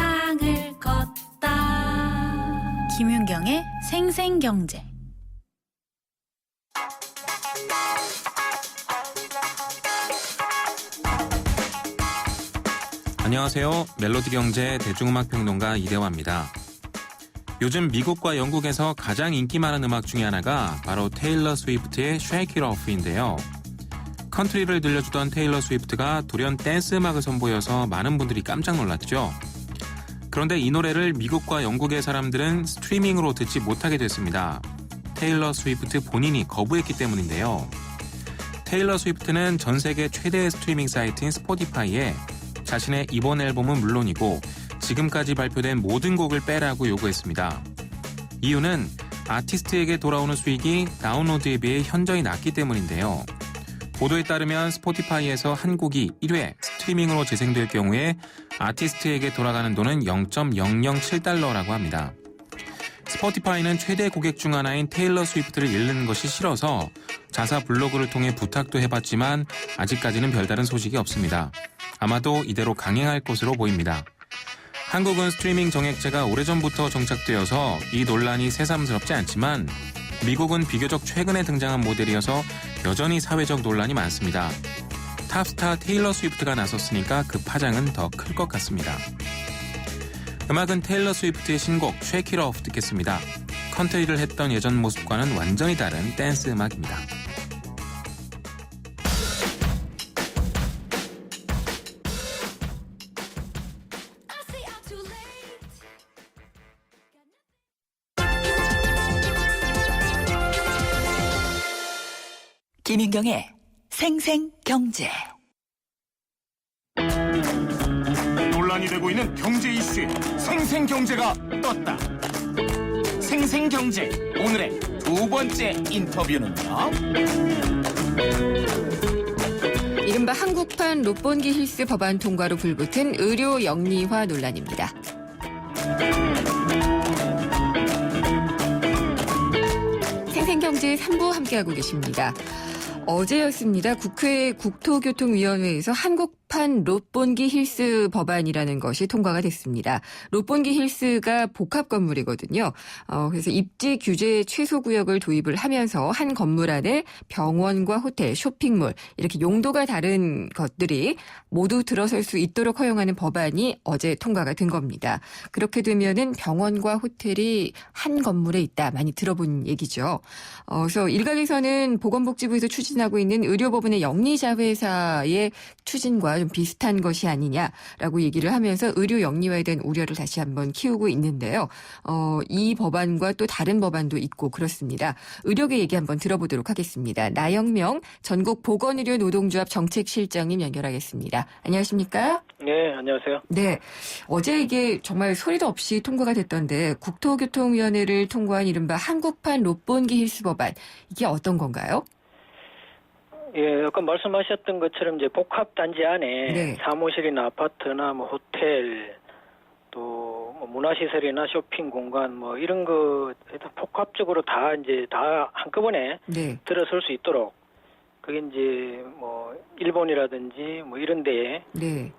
세상을 걷다. 김윤경의 생생경제. 안녕하세요. 멜로디 경제 대중음악 평론가 이대화입니다. 요즘 미국과 영국에서 가장 인기 많은 음악 중에 하나가 바로 테일러 스위프트의 Shake It Off인데요. 컨트리를 들려주던 테일러 스위프트가 돌연 댄스 음악을 선보여서 많은 분들이 깜짝 놀랐죠. 그런데 이 노래를 미국과 영국의 사람들은 스트리밍으로 듣지 못하게 됐습니다. 테일러 스위프트 본인이 거부했기 때문인데요. 테일러 스위프트는 전 세계 최대의 스트리밍 사이트인 스포티파이에 자신의 이번 앨범은 물론이고 지금까지 발표된 모든 곡을 빼라고 요구했습니다. 이유는 아티스트에게 돌아오는 수익이 다운로드에 비해 현저히 낮기 때문인데요. 보도에 따르면 스포티파이에서 한 곡이 1회 스트리밍으로 재생될 경우에 아티스트에게 돌아가는 돈은 0.007달러라고 합니다. 스포티파이는 최대 고객 중 하나인 테일러 스위프트를 잃는 것이 싫어서 자사 블로그를 통해 부탁도 해봤지만 아직까지는 별다른 소식이 없습니다. 아마도 이대로 강행할 것으로 보입니다. 한국은 스트리밍 정액제가 오래전부터 정착되어서 이 논란이 새삼스럽지 않지만 미국은 비교적 최근에 등장한 모델이어서 여전히 사회적 논란이 많습니다. 탑스타 테일러 스위프트가 나섰으니까 그 파장은 더 클 것 같습니다. 음악은 테일러 스위프트의 신곡 Shake It Off 듣겠습니다. 컨트리를 했던 예전 모습과는 완전히 다른 댄스 음악입니다. 김윤경의 생생경제. 논란이 되고 있는 경제 이슈에 생생경제가 떴다. 생생경제 오늘의 두 번째 인터뷰는요. 이른바 한국판 롯본기 힐스 법안 통과로 불붙은 의료 영리화 논란입니다. 생생경제 3부 함께하고 계십니다. 어제였습니다. 국회 국토교통위원회에서 한국판 롯본기 힐스 법안이라는 것이 통과가 됐습니다. 롯본기 힐스가 복합 건물이거든요. 그래서 입지 규제 최소 구역을 도입을 하면서 한 건물 안에 병원과 호텔, 쇼핑몰 이렇게 용도가 다른 것들이 모두 들어설 수 있도록 허용하는 법안이 어제 통과가 된 겁니다. 그렇게 되면은 병원과 호텔이 한 건물에 있다. 많이 들어본 얘기죠. 그래서 일각에서는 보건복지부에서 추진하고 있는 의료법원의 영리자회사의 추진과 좀 비슷한 것이 아니냐라고 얘기를 하면서 의료 영리화에 대한 우려를 다시 한번 키우고 있는데요. 이 법안과 또 다른 법안도 있고 그렇습니다. 의료계 얘기 한번 들어보도록 하겠습니다. 나영명 전국 보건의료 노동조합 정책실장님 연결하겠습니다. 안녕하십니까? 네, 안녕하세요. 네, 어제 이게 정말 소리도 없이 통과가 됐던데 국토교통위원회를 통과한 이른바 한국판 롯본기 힐스 법안 이게 어떤 건가요? 예, 아까 말씀하셨던 것처럼 이제 복합 단지 안에 네. 사무실이나 아파트나 뭐 호텔 또 뭐 문화시설이나 쇼핑 공간 뭐 이런 거 복합적으로 다 한꺼번에 네. 들어설 수 있도록 그게 이제 뭐 일본이라든지 뭐 이런 데에 네.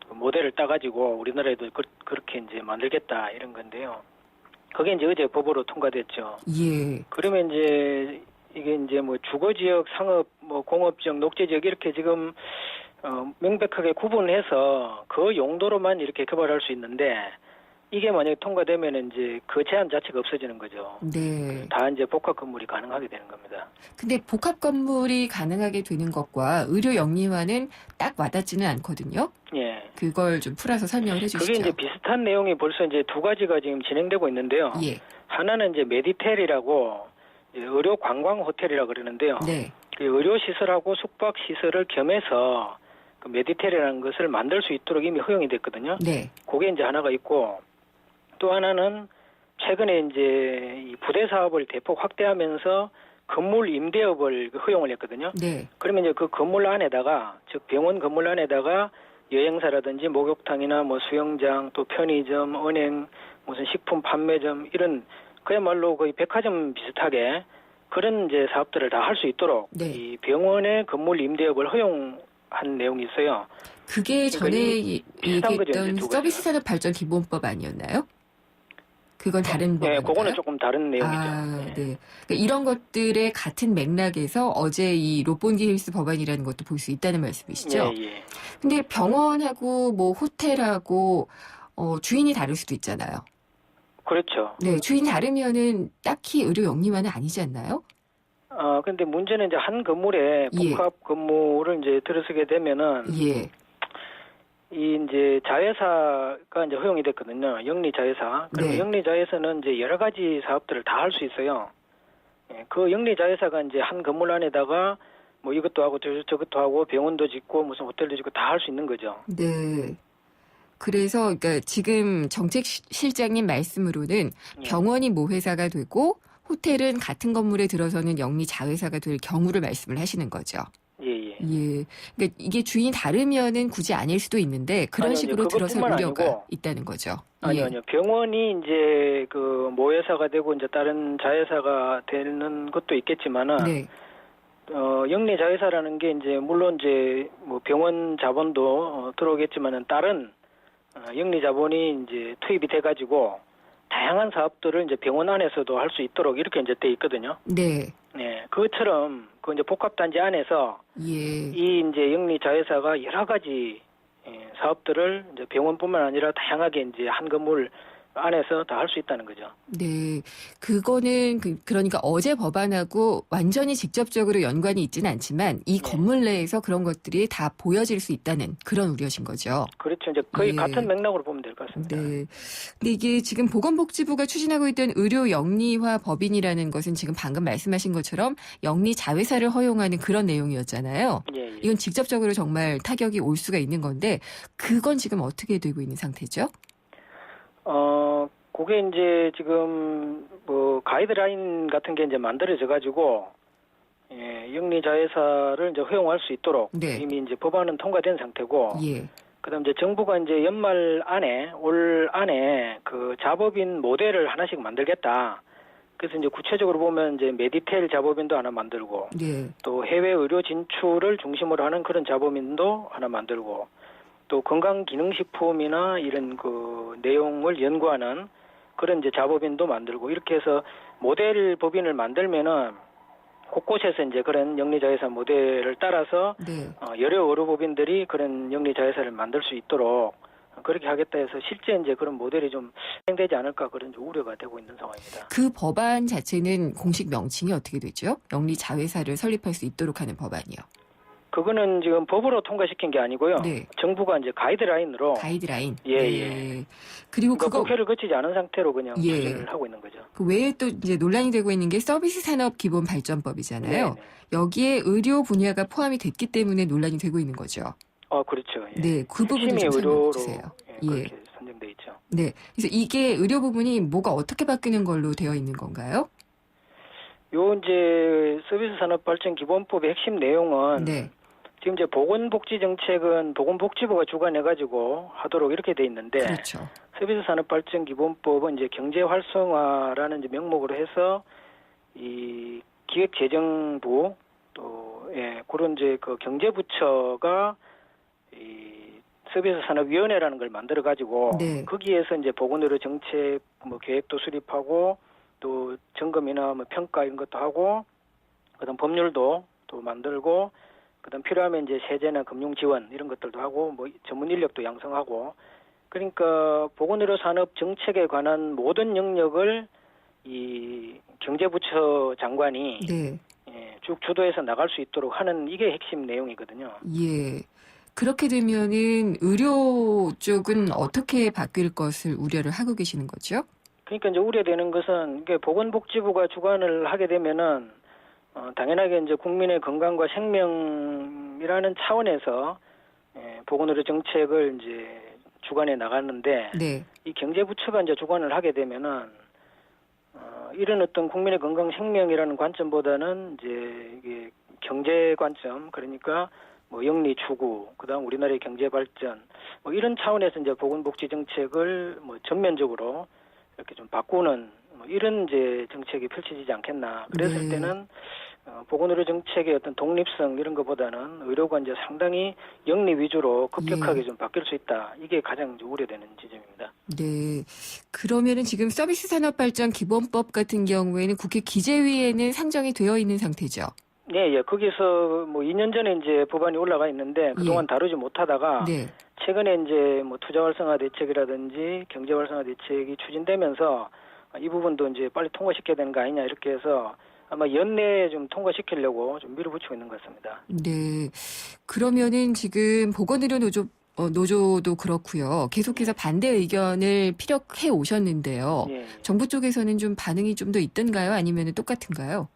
모델을 따가지고 우리나라에도 그렇게 이제 만들겠다 이런 건데요. 그게 이제 어제 법으로 통과됐죠. 예. 그러면 이제 이게 이제 뭐 주거지역, 상업, 뭐 공업지역, 녹지지역 이렇게 지금 명백하게 구분해서 그 용도로만 이렇게 개발할 수 있는데 이게 만약에 통과되면 이제 그 제한 자체가 없어지는 거죠. 네. 다 이제 복합 건물이 가능하게 되는 겁니다. 근데 복합 건물이 가능하게 되는 것과 의료 영리화는 딱 와닿지는 않거든요. 예. 그걸 좀 풀어서 설명을 해주시죠. 그게 이제 비슷한 내용이 벌써 이제 두 가지가 지금 진행되고 있는데요. 예. 하나는 이제 메디텔이라고 의료 관광 호텔이라고 그러는데요. 네. 그 의료 시설하고 숙박 시설을 겸해서 그 메디텔이라는 것을 만들 수 있도록 이미 허용이 됐거든요. 네. 그게 이제 하나가 있고 또 하나는 최근에 이제 이 부대 사업을 대폭 확대하면서 건물 임대업을 허용을 했거든요. 네. 그러면 이제 그 건물 안에다가 즉 병원 건물 안에다가 여행사라든지 목욕탕이나 뭐 수영장 또 편의점, 은행, 무슨 식품 판매점 이런 그야말로 거의 백화점 비슷하게 그런 이제 사업들을 다 할 수 있도록 네. 이 병원의 건물 임대업을 한 내용이 있어요. 그게 전에 비슷한 거죠, 얘기했던 이제 두 서비스 산업 발전 기본법 아니었나요? 그건 다른 네, 법인가요? 그거는 조금 다른 내용이죠. 네. 그러니까 이런 것들의 같은 맥락에서 어제 이 롯본기 힐스 법안이라는 것도 볼 수 있다는 말씀이시죠? 예, 예. 근데 병원하고 뭐 호텔하고 주인이 다를 수도 있잖아요. 그렇죠. 네, 주인이 다르면은 딱히 의료 영리만은 아니지 않나요? 근데 문제는 이제 한 건물에 예. 복합 건물을 이제 들어서게 되면은 예. 이 이제 자회사가 이제 허용이 됐거든요. 영리 자회사. 그리고 네. 영리 자회사는 이제 여러 가지 사업들을 다 할 수 있어요. 예, 그 영리 자회사가 이제 한 건물 안에다가 뭐 이것도 하고 저것도 하고 병원도 짓고 무슨 호텔도 짓고 다 할 수 있는 거죠. 네. 그래서 그러니까 지금 정책실장님 말씀으로는 예. 병원이 모회사가 되고 호텔은 같은 건물에 들어서는 영리 자회사가 될 경우를 말씀을 하시는 거죠. 예, 예. 예. 그러니까 이게 주인이 다르면은 굳이 아닐 수도 있는데 그런 아니요, 식으로 들어설 그것뿐만 우려가 아니고. 있다는 거죠. 아니요, 예. 아니요. 병원이 이제 그 모회사가 되고 이제 다른 자회사가 되는 것도 있겠지만은 네. 영리 자회사라는 게 이제 물론 이제 뭐 병원 자본도 들어오겠지만은 다른 영리 자본이 이제 투입이 돼가지고 다양한 사업들을 이제 병원 안에서도 할 수 있도록 이렇게 이제 돼 있거든요. 네. 네, 그것처럼 그 이제 복합단지 안에서 예. 이 이제 영리 자회사가 여러 가지 사업들을 이제 병원뿐만 아니라 다양하게 이제 한 건물 안에서 다 할 수 있다는 거죠. 네. 그거는 그러니까 어제 법안하고 완전히 직접적으로 연관이 있지는 않지만 이 네. 건물 내에서 그런 것들이 다 보여질 수 있다는 그런 우려신 거죠. 그렇죠. 이제 거의 예. 같은 맥락으로 보면 될 것 같습니다. 네. 근데 이게 지금 보건복지부가 추진하고 있던 의료 영리화 법인이라는 것은 지금 방금 말씀하신 것처럼 영리 자회사를 허용하는 그런 내용이었잖아요. 예, 예. 이건 직접적으로 정말 타격이 올 수가 있는 건데 그건 지금 어떻게 되고 있는 상태죠? 그게 이제 지금 뭐 가이드라인 같은 게 이제 만들어져 가지고 영리 자회사를 이제 허용할 수 있도록 네. 이미 이제 법안은 통과된 상태고 예. 그다음 이제 정부가 이제 연말 안에 올 안에 그 자법인 모델을 하나씩 만들겠다. 그래서 이제 구체적으로 보면 이제 메디테일 자법인도 하나 만들고 네. 또 해외 의료 진출을 중심으로 하는 그런 자법인도 하나 만들고 또 건강기능식품이나 이런 그 내용을 연구하는 그런 이제 자법인도 만들고 이렇게 해서 모델 법인을 만들면은 곳곳에서 이제 그런 영리자회사 모델을 따라서 네. 여러 의료법인들이 그런 영리자회사를 만들 수 있도록 그렇게 하겠다 해서 실제 이제 그런 모델이 좀 진행되지 않을까 그런 우려가 되고 있는 상황입니다. 그 법안 자체는 공식 명칭이 어떻게 되죠? 영리 자회사를 설립할 수 있도록 하는 법안이요. 그거는 지금 법으로 통과시킨 게 아니고요. 네. 정부가 이제 가이드라인으로 가이드라인. 예, 네. 그리고 그러니까 그거 국회를 거치지 않은 상태로 그냥 예. 추진을 하고 있는 거죠. 그 외에 또 이제 논란이 되고 있는 게 서비스 산업 기본 발전법이잖아요. 네, 네. 여기에 의료 분야가 포함이 됐기 때문에 논란이 되고 있는 거죠. 그렇죠. 예. 네, 그 부분 좀 핵심이 설명해 의료로 주세요. 그렇게 선정돼 있죠. 네. 그래서 이게 의료 부분이 뭐가 어떻게 바뀌는 걸로 되어 있는 건가요? 요 이제 서비스 산업 발전 기본법의 핵심 내용은 네. 지금 이제 보건복지 정책은 보건복지부가 주관해 가지고 하도록 이렇게 돼 있는데 그렇죠. 서비스 산업 발전 기본법은 이제 경제 활성화라는 이제 명목으로 해서 이 기획재정부 또 그런 이제 그 경제부처가 이 서비스 산업위원회라는 걸 만들어 가지고 네. 거기에서 이제 보건의료 정책 뭐 계획도 수립하고 또 점검이나 뭐 평가 이런 것도 하고 그다음 법률도 또 만들고 그다음 필요하면 이제 세제나 금융 지원 이런 것들도 하고 뭐 전문 인력도 양성하고 그러니까 보건의료 산업 정책에 관한 모든 영역을 이 경제부처 장관이 네. 쭉 주도해서 나갈 수 있도록 하는 이게 핵심 내용이거든요. 예. 그렇게 되면은 의료 쪽은 어떻게 바뀔 것을 우려를 하고 계시는 거죠? 그러니까 이제 우려되는 것은 이게 보건복지부가 주관을 하게 되면은 당연하게 이제 국민의 건강과 생명이라는 차원에서 보건의료 정책을 이제 주관해 나가는데 네. 이 경제부처가 이제 주관을 하게 되면은 이런 어떤 국민의 건강 생명이라는 관점보다는 이제 이게 경제 관점 그러니까 뭐 영리 추구 그다음 우리나라의 경제 발전 뭐 이런 차원에서 이제 보건복지 정책을 뭐 전면적으로 이렇게 좀 바꾸는 뭐 이런 이제 정책이 펼쳐지지 않겠나. 그랬을 네. 때는 보건의료 정책의 어떤 독립성 이런 것보다는 의료가 이제 상당히 영리 위주로 급격하게 예. 좀 바뀔 수 있다. 이게 가장 이제 우려되는 지점입니다. 네. 그러면은 지금 서비스 산업발전 기본법 같은 경우에는 국회 기재위에는 상정이 되어 있는 상태죠. 네, 예. 거기서 뭐 2년 전에 이제 법안이 올라가 있는데 그동안 다루지 못하다가 네. 최근에 이제 뭐 투자 활성화 대책이라든지 경제 활성화 대책이 추진되면서 이 부분도 이제 빨리 통과시켜야 되는 거 아니냐 이렇게 해서 아마 연내에 좀 통과시키려고 좀 밀어붙이고 있는 것 같습니다. 네. 그러면은 지금 보건의료 노조도 그렇고요. 계속해서 반대 의견을 피력해 오셨는데요. 예. 정부 쪽에서는 좀 반응이 좀 더 있던가요? 아니면 똑같은가요?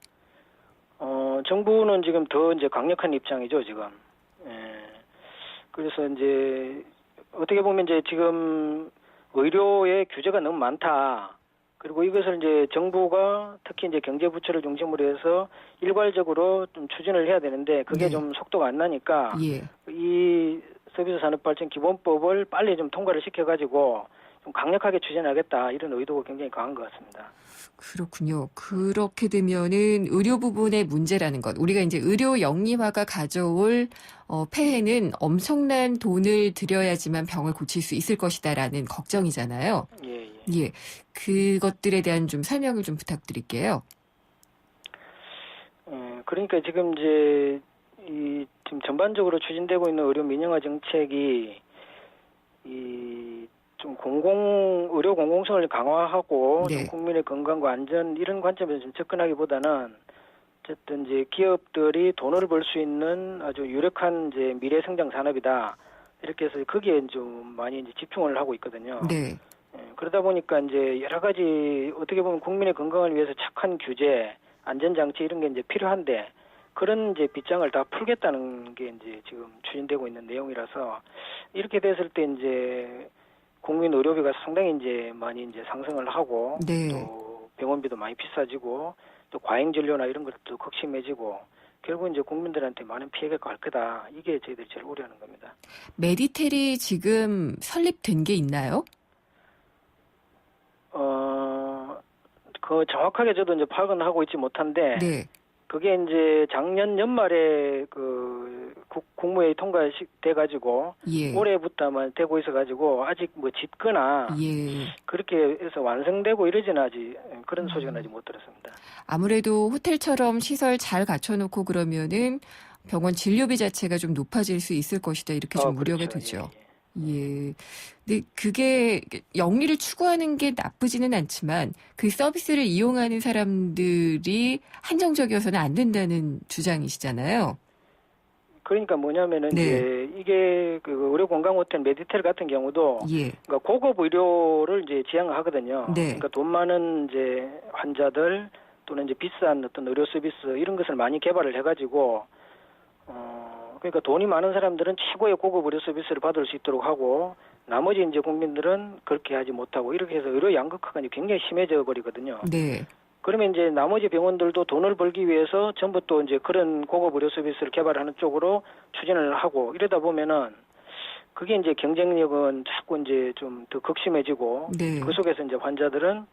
정부는 지금 더 이제 강력한 입장이죠, 지금. 예. 그래서 이제 어떻게 보면 이제 지금 의료의 규제가 너무 많다. 그리고 이것을 이제 정부가 특히 이제 경제부처를 중심으로 해서 일괄적으로 좀 추진을 해야 되는데 그게 네. 좀 속도가 안 나니까 예. 이 서비스 산업발전 기본법을 빨리 좀 통과를 시켜가지고 좀 강력하게 추진하겠다 이런 의도가 굉장히 강한 것 같습니다. 그렇군요. 그렇게 되면은 의료 부분의 문제라는 것, 우리가 이제 의료 영리화가 가져올 폐해는 엄청난 돈을 들여야지만 병을 고칠 수 있을 것이다라는 걱정이잖아요. 예, 예. 예, 그것들에 대한 좀 설명을 좀 부탁드릴게요. 그러니까 지금 이제 지금 전반적으로 추진되고 있는 의료 민영화 정책이 좀 의료 공공성을 강화하고 네. 좀 국민의 건강과 안전 이런 관점에서 좀 접근하기보다는 어쨌든 이제 기업들이 돈을 벌 수 있는 아주 유력한 이제 미래 성장 산업이다 이렇게 해서 거기에 좀 많이 이제 집중을 하고 있거든요. 네, 그러다 보니까 이제 여러 가지 어떻게 보면 국민의 건강을 위해서 착한 규제, 안전장치 이런 게 이제 필요한데 그런 이제 빗장을 다 풀겠다는 게 이제 지금 추진되고 있는 내용이라서 이렇게 됐을 때 이제 국민 의료비가 상당히 이제 많이 이제 상승을 하고 네. 또 병원비도 많이 비싸지고 또 과잉 진료나 이런 것도 극심해지고 결국 이제 국민들한테 많은 피해가 갈 거다. 이게 저희들이 제일 우려하는 겁니다. 메디텔이 지금 설립된 게 있나요? 그 정확하게 저도 이제 파악은 하고 있지 못한데 네, 그게 이제 작년 연말에 그 국무회의 통과돼 가지고 예, 올해부터 아마 되고 있어 가지고 아직 뭐 짓거나 예. 그렇게 해서 완성되고 이러지는 아직 그런 소식은 아직 못 들었습니다. 아무래도 호텔처럼 시설 잘 갖춰놓고 그러면은 병원 진료비 자체가 좀 높아질 수 있을 것이다 이렇게 좀 우려가 그렇죠. 되죠. 예, 예. 예. 근데 그게 영리를 추구하는 게 나쁘지는 않지만 그 서비스를 이용하는 사람들이 한정적이어서는 안 된다는 주장이시잖아요. 그러니까 뭐냐면은 네. 이제 이게 그 의료 건강 호텔 메디텔 같은 경우도 예. 그러니까 고급 의료를 이제 지향하거든요. 네. 그러니까 돈 많은 이제 환자들 또는 이제 비싼 어떤 의료 서비스 이런 것을 많이 개발을 해가지고 그러니까 돈이 많은 사람들은 최고의 고급 의료 서비스를 받을 수 있도록 하고 나머지 이제 국민들은 그렇게 하지 못하고 이렇게 해서 의료 양극화가 이제 굉장히 심해져 버리거든요. 네. 그러면 이제 나머지 병원들도 돈을 벌기 위해서 전부 또 이제 그런 고급 의료 서비스를 개발하는 쪽으로 추진을 하고 이러다 보면은 그게 이제 경쟁력은 자꾸 이제 좀 더 극심해지고 네. 그 속에서 이제 환자들은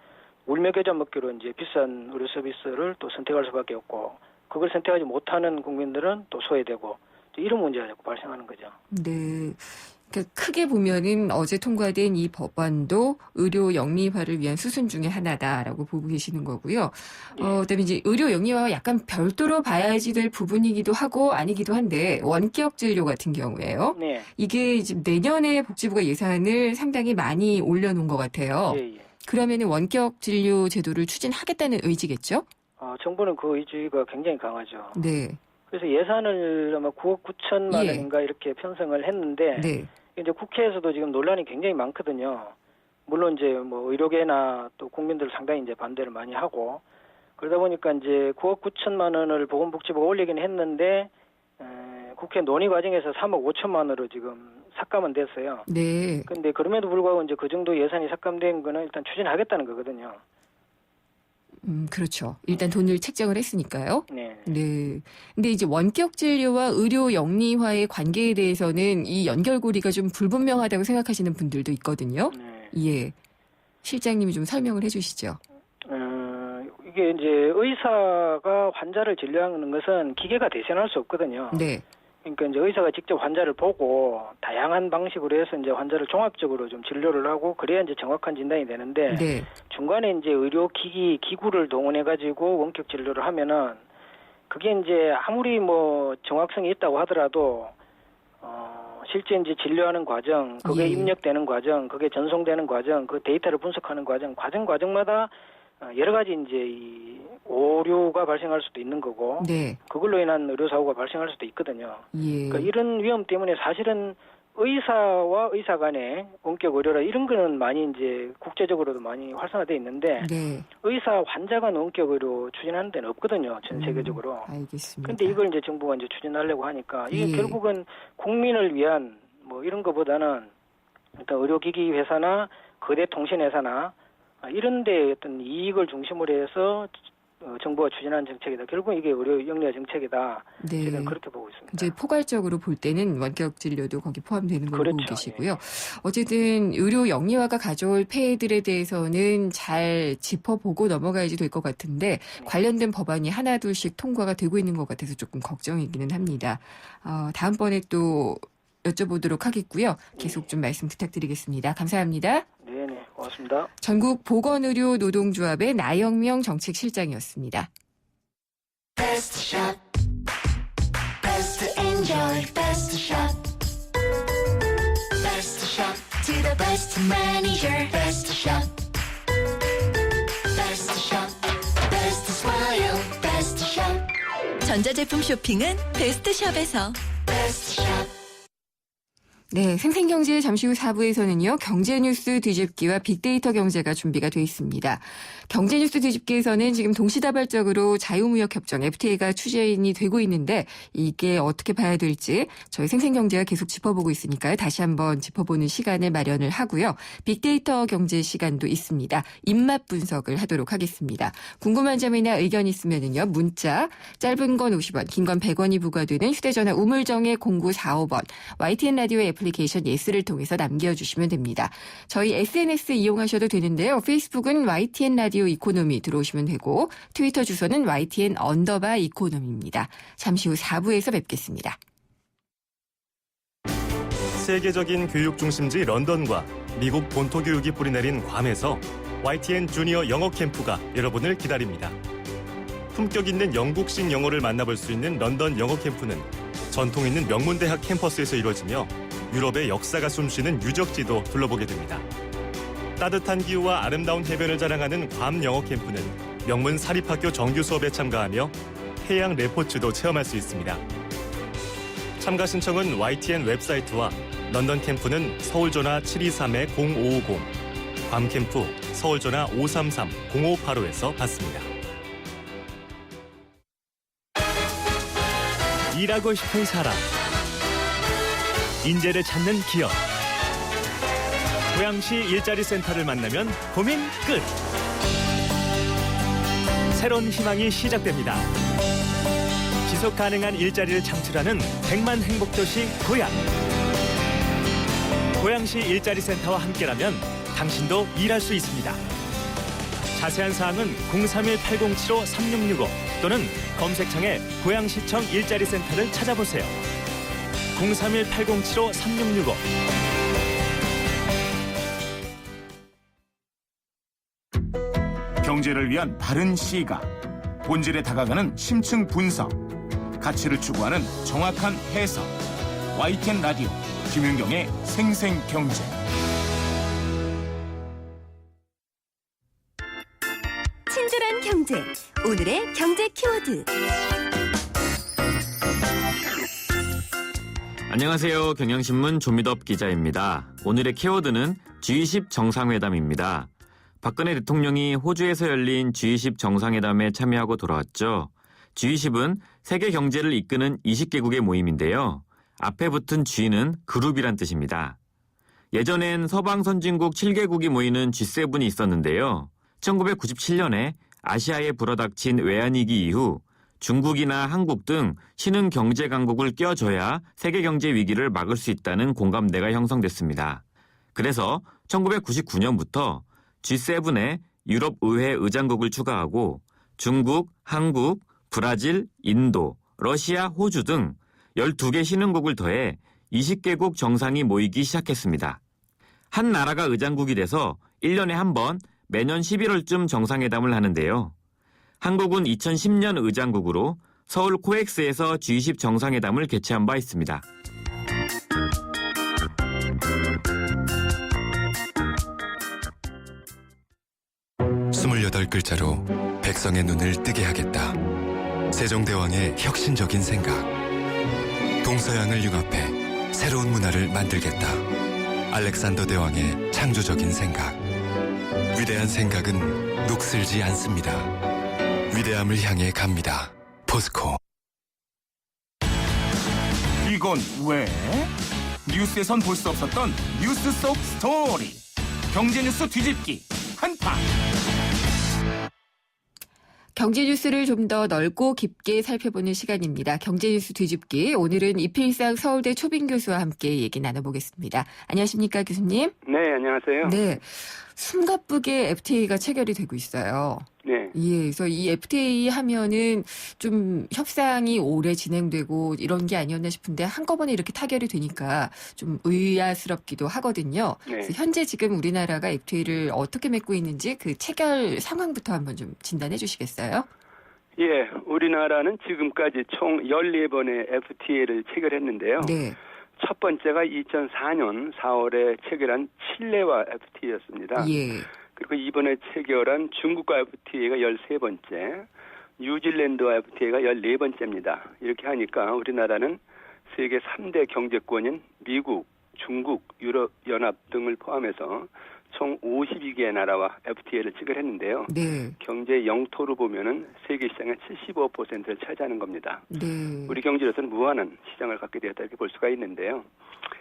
울며 겨자 먹기로 이제 비싼 의료 서비스를 또 선택할 수밖에 없고 그걸 선택하지 못하는 국민들은 또 소외되고 이런 문제가 자꾸 발생하는 거죠. 네. 그러니까 크게 보면은 어제 통과된 이 법안도 의료 영리화를 위한 수순 중에 하나다라고 보고 계시는 거고요. 그다음에 이제 의료 영리화와 약간 별도로 봐야지 될 부분이기도 하고 아니기도 한데 원격 진료 같은 경우에요. 네. 이게 지금 내년에 복지부가 예산을 상당히 많이 올려놓은 것 같아요. 예, 예. 그러면은 원격 진료 제도를 추진하겠다는 의지겠죠? 정부는 그 의지가 굉장히 강하죠. 네. 그래서 예산을 아마 9억 9천만 예. 원인가 이렇게 편성을 했는데 네. 이제 국회에서도 지금 논란이 굉장히 많거든요. 물론 이제 뭐 의료계나 또 국민들 상당히 이제 반대를 많이 하고 그러다 보니까 이제 9억 9천만 원을 보건복지부가 올리긴 했는데 국회 논의 과정에서 3억 5천만 원으로 지금 삭감은 됐어요. 네. 근데 그럼에도 불구하고 이제 그 정도 예산이 삭감된 거는 일단 추진하겠다는 거거든요. 그렇죠. 일단 돈을 책정을 했으니까요. 네. 네. 근데 이제 원격 진료와 의료 영리화의 관계에 대해서는 이 연결고리가 좀 불분명하다고 생각하시는 분들도 있거든요. 네. 예. 실장님이 좀 설명을 해 주시죠. 이게 이제 의사가 환자를 진료하는 것은 기계가 대신할 수 없거든요. 네. 그러니까 이제 의사가 직접 환자를 보고 다양한 방식으로 해서 이제 환자를 종합적으로 좀 진료를 하고 그래야 이제 정확한 진단이 되는데 네. 중간에 이제 의료기기 기구를 동원해 가지고 원격 진료를 하면은 그게 이제 아무리 뭐 정확성이 있다고 하더라도 실제 이제 진료하는 과정, 그게 예. 입력되는 과정, 그게 전송되는 과정, 그 데이터를 분석하는 과정마다 여러 가지 이제 이 오류가 발생할 수도 있는 거고, 네. 그걸로 인한 의료 사고가 발생할 수도 있거든요. 예. 그러니까 이런 위험 때문에 사실은 의사와 의사 간의 원격 의료라 이런 거는 많이 이제 국제적으로도 많이 활성화되어 있는데 네. 의사 환자 간 원격 의료 추진하는 데는 없거든요. 전 세계적으로. 알겠습니다. 근데 이걸 이제 정부가 이제 추진하려고 하니까 이게 예. 결국은 국민을 위한 뭐 이런 거보다는 어떤 의료기기 회사나 거대 통신 회사나 이런 데 어떤 이익을 중심으로 해서 정부가 추진하는 정책이다. 결국 이게 의료 영리화 정책이다. 네. 저는 그렇게 보고 있습니다. 이제 포괄적으로 볼 때는 원격 진료도 거기 포함되는 걸로 보고 그렇죠. 계시고요. 어쨌든 의료 영리화가 가져올 폐해들에 대해서는 잘 짚어보고 넘어가야지 될 것 같은데 관련된 법안이 하나둘씩 통과가 되고 있는 것 같아서 조금 걱정이기는 합니다. 다음번에 또 여쭤보도록 하겠고요. 계속 좀 말씀 부탁드리겠습니다. 감사합니다. 네네, 고맙습니다. 전국 보건의료 노동조합의 나영명 정책실장이었습니다. Best shot. Best enjoy. Best shot. Best shot to the best manager. Best shot. Best shot. Best smile. Best shot. 전자제품 쇼핑은 베스트샵에서. Best shot. 네, 생생경제 잠시 후 4부에서는요. 경제뉴스 뒤집기와 빅데이터 경제가 준비가 돼 있습니다. 경제뉴스 뒤집기에서는 지금 동시다발적으로 자유무역협정 FTA가 추진이 되고 있는데 이게 어떻게 봐야 될지 저희 생생경제가 계속 짚어보고 있으니까요. 다시 한번 짚어보는 시간을 마련을 하고요. 빅데이터 경제 시간도 있습니다. 입맛 분석을 하도록 하겠습니다. 궁금한 점이나 의견 있으면은요. 문자 짧은 건 50원, 긴 건 100원이 부과되는 휴대전화 우물정의 0945번 YTN 라디오 애플리케이션 예스를 통해서 남겨주시면 됩니다. 저희 SNS 이용하셔도 되는데요. 페이스북은 YTN 라디오 이코노미 들어오시면 되고 트위터 주소는 YTN_이코노미입니다. 잠시 후 4부에서 뵙겠습니다. 세계적인 교육 중심지 런던과 미국 본토 교육이 뿌리내린 괌에서 YTN 주니어 영어 캠프가 여러분을 기다립니다. 품격 있는 영국식 영어를 만나볼 수 있는 런던 영어 캠프는 전통 있는 명문대학 캠퍼스에서 이루어지며 유럽의 역사가 숨쉬는 유적지도 둘러보게 됩니다. 따뜻한 기후와 아름다운 해변을 자랑하는 괌 영어 캠프는 명문 사립학교 정규 수업에 참가하며 해양 레포츠도 체험할 수 있습니다. 참가 신청은 YTN 웹사이트와 런던 캠프는 서울전화 723-0550, 괌 캠프 서울전화 533-0585에서 받습니다. 일하고 싶은 사람, 인재를 찾는 기업, 고양시 일자리 센터를 만나면 고민 끝. 새로운 희망이 시작됩니다. 지속 가능한 일자리를 창출하는 100만 행복도시 고양. 고양시 일자리 센터와 함께라면 당신도 일할 수 있습니다. 자세한 사항은 031-807-3665 또는 검색창에 고양시청 일자리 센터를 찾아보세요. 031-807-3665. 경제를 위한 바른 시각, 본질에 다가가는 심층 분석, 가치를 추구하는 정확한 해석. YTN 라디오 김윤경의 생생경제. 친절한 경제. 오늘의 경제 키워드. 안녕하세요. 경향신문 조미덕 기자입니다. 오늘의 키워드는 G20 정상회담입니다. 박근혜 대통령이 호주에서 열린 G20 정상회담에 참여하고 돌아왔죠. G20은 세계 경제를 이끄는 20개국의 모임인데요. 앞에 붙은 G는 그룹이란 뜻입니다. 예전엔 서방 선진국 7개국이 모이는 G7이 있었는데요. 1997년에 아시아에 불어닥친 외환위기 이후 중국이나 한국 등 신흥 경제 강국을 껴줘야 세계 경제 위기를 막을 수 있다는 공감대가 형성됐습니다. 그래서 1999년부터 G7에 유럽 의회 의장국을 추가하고 중국, 한국, 브라질, 인도, 러시아, 호주 등 12개 신흥국을 더해 20개국 정상이 모이기 시작했습니다. 한 나라가 의장국이 돼서 1년에 한 번 매년 11월쯤 정상회담을 하는데요. 한국은 2010년 의장국으로 서울 코엑스에서 G20 정상회담을 개최한 바 있습니다. 스물여덟 글자로 백성의 눈을 뜨게 하겠다. 세종대왕의 혁신적인 생각. 동서양을 융합해 새로운 문화를 만들겠다. 알렉산더 대왕의 창조적인 생각. 위대한 생각은 녹슬지 않습니다. 위대함을 향해 갑니다. 포스코. 이건 왜? 뉴스에선 볼 수 없었던 뉴스 속 스토리. 경제 뉴스 뒤집기 한판. 경제 뉴스를 좀 더 넓고 깊게 살펴보는 시간입니다. 경제 뉴스 뒤집기. 오늘은 이필상 서울대 초빙 교수와 함께 얘기 나눠보겠습니다. 안녕하십니까, 교수님? 네, 안녕하세요. 네. 숨가쁘게 FTA가 체결이 되고 있어요. 네. 예, 그래서 이 FTA 하면은 좀 협상이 오래 진행되고 이런 게 아니었나 싶은데 한꺼번에 이렇게 타결이 되니까 좀 의아스럽기도 하거든요. 네. 그래서 현재 지금 우리나라가 FTA를 어떻게 맺고 있는지 그 체결 상황부터 한번 좀 진단해 주시겠어요? 예, 우리나라는 지금까지 총 14번의 FTA를 체결했는데요. 네. 첫 번째가 2004년 4월에 체결한 칠레와 FTA였습니다. 예. 그리고 이번에 체결한 중국과 FTA가 13번째, 뉴질랜드와 FTA가 14번째입니다. 이렇게 하니까 우리나라는 세계 3대 경제권인 미국, 중국, 유럽연합 등을 포함해서 총 52개의 나라와 FTA를 체결했는데요. 네. 경제 영토로 보면은 세계 시장의 75%를 차지하는 겁니다. 네. 우리 경제로서는 무한한 시장을 갖게 되었다 이렇게 볼 수가 있는데요.